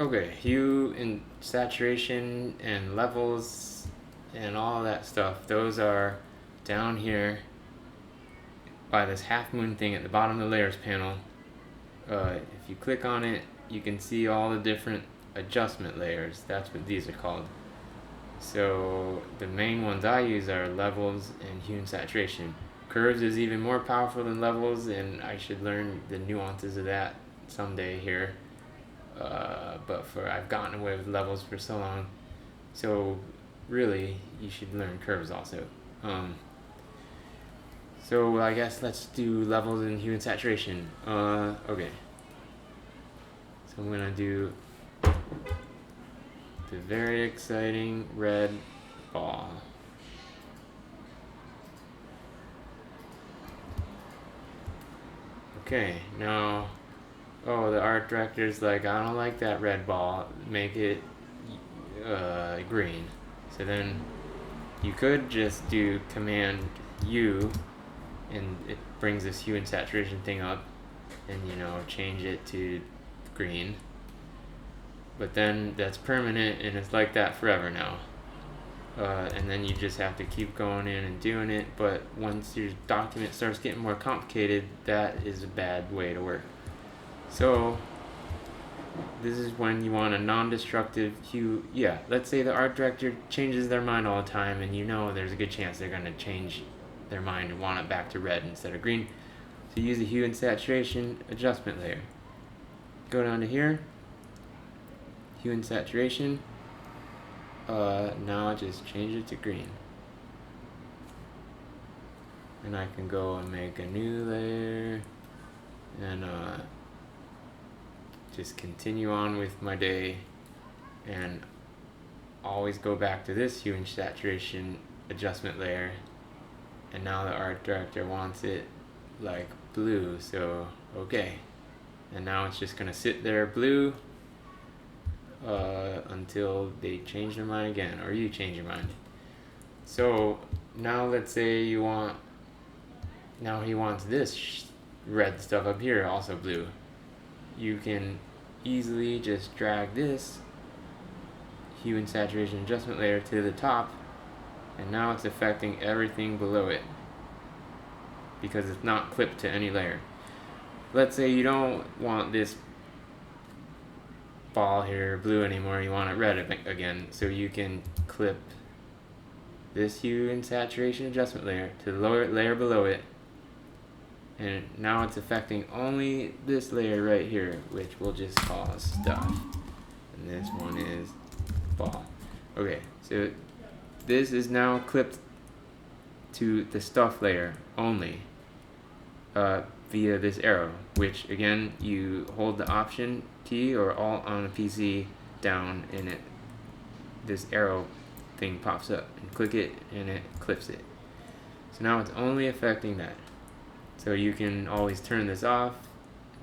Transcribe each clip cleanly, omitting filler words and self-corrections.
Okay, hue and saturation and levels and all that stuff, those are down here by this half moon thing at the bottom of the layers panel. If you click on it, you can see all the different adjustment layers. That's what these are called. So the main ones I use are levels and hue and saturation. Curves is even more powerful than levels, and I should learn the nuances of that someday here. But I've gotten away with levels for so long, so really you should learn curves also. So I guess let's do levels and hue and saturation. Okay. So I'm gonna do the very exciting red ball. Okay, now, the art director's like, I don't like that red ball, make it green. So then you could just do Command U, and it brings this hue and saturation thing up, and change it to green. But then that's permanent, and it's like that forever now. And then you just have to keep going in and doing it. But once your document starts getting more complicated, that is a bad way to work. So this is when you want a non-destructive hue. Yeah, let's say the art director changes their mind all the time, and there's a good chance they're going to change their mind and want it back to red instead of green. So use the hue and saturation adjustment layer. Go down to here, hue and saturation. Now just change it to green. And I can go and make a new layer and just continue on with my day, and always go back to this hue and saturation adjustment layer. And now the art director wants it like blue, so okay. And now it's just gonna sit there blue until they change their mind again, or you change your mind. So now let's say he wants this red stuff up here also blue. You can easily just drag this hue and saturation adjustment layer to the top, and now it's affecting everything below it because it's not clipped to any layer. Let's say you don't want this ball here blue anymore, you want it red again, so you can clip this hue and saturation adjustment layer to the lower layer below it, and now it's affecting only this layer right here, which we'll just call stuff, and this one is ball. Okay, so this is now clipped to the stuff layer only via this arrow, which again, you hold the Option key or Alt on a PC down, and this arrow thing pops up, and click it and it clips it. So now it's only affecting that. So you can always turn this off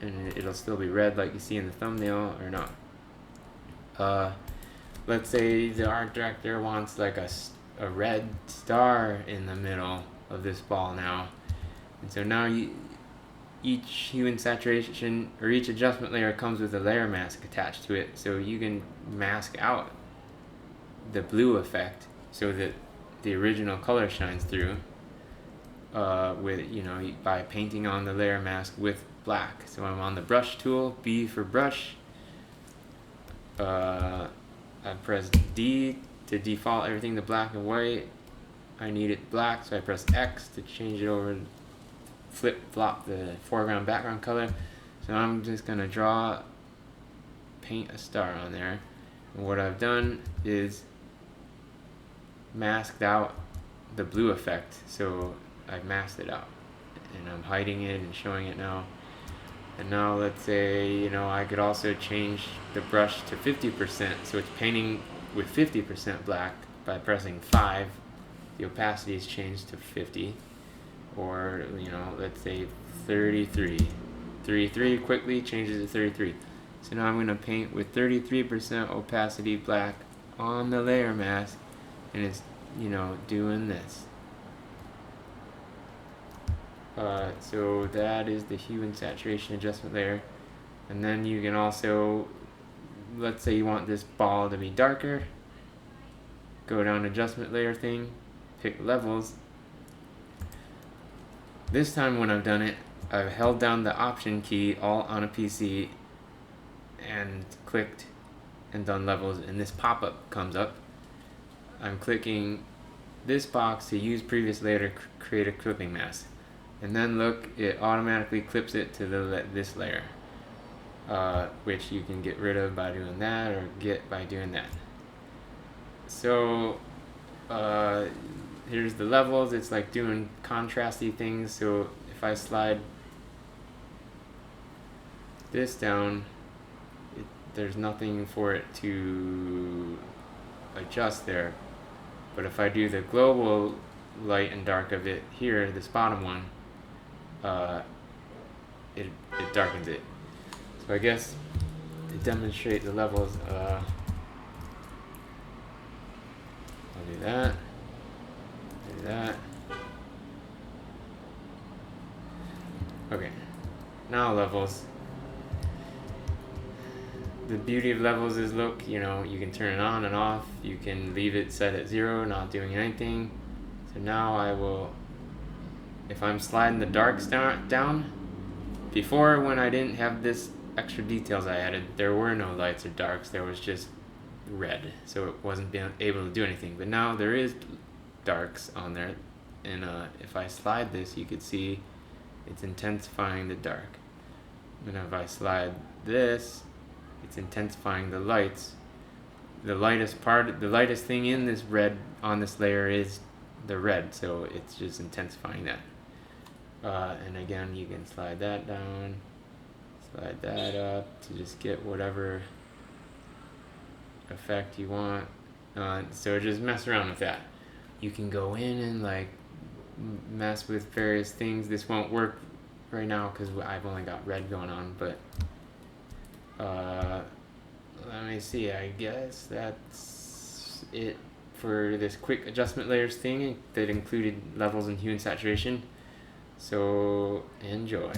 and it'll still be red like you see in the thumbnail, or not. Let's say the art director wants like a red star in the middle of this ball now, and so now each hue and saturation, or each adjustment layer, comes with a layer mask attached to it, so you can mask out the blue effect so that the original color shines through by painting on the layer mask with black. So I'm on the brush tool, B for brush. I press D to default everything to black and white. I need it black, so I press X to change it over, flip-flop the foreground background color. So I'm just gonna paint a star on there. And what I've done is masked out the blue effect, so I've masked it out, and I'm hiding it and showing it now. And now let's say, I could also change the brush to 50%, so it's painting with 50% black by pressing 5. The opacity is changed to 50, or let's say 33. 33 quickly changes to 33. So now I'm going to paint with 33% opacity black on the layer mask, and it's doing this. So that is the hue and saturation adjustment layer. And then you can also let's say you want this ball to be darker, go down adjustment layer thing, pick levels. This time when I've done it, I've held down the option key all on a PC and clicked and done levels, and this pop-up comes up. I'm clicking this box to use previous layer to create a clipping mask, and then look, it automatically clips it to this layer, which you can get rid of by doing that, or get by doing that. So here's the levels. It's like doing contrasty things. So if I slide this down, there's nothing for it to adjust there. But if I do the global light and dark of it here, this bottom one, it darkens it. So I guess to demonstrate the levels, I'll do that, do that. Okay, now levels. The beauty of levels is, look, you know, you can turn it on and off. You can leave it set at 0, not doing anything. So now I will, if I'm sliding the darks down, before when I didn't have this extra details I added, there were no lights or darks, there was just red. So it wasn't being able to do anything. But now there is darks on there. And if I slide this, you could see it's intensifying the dark. And if I slide this, it's intensifying the lights. The lightest thing in this red on this layer is the red, so it's just intensifying that. And again, you can slide that down, slide that up to just get whatever effect you want. So just mess around with that. You can go in and like mess with various things. This won't work right now because I've only got red going on, but let me see, I guess that's it for this quick adjustment layers thing that included levels and hue and saturation. So enjoy.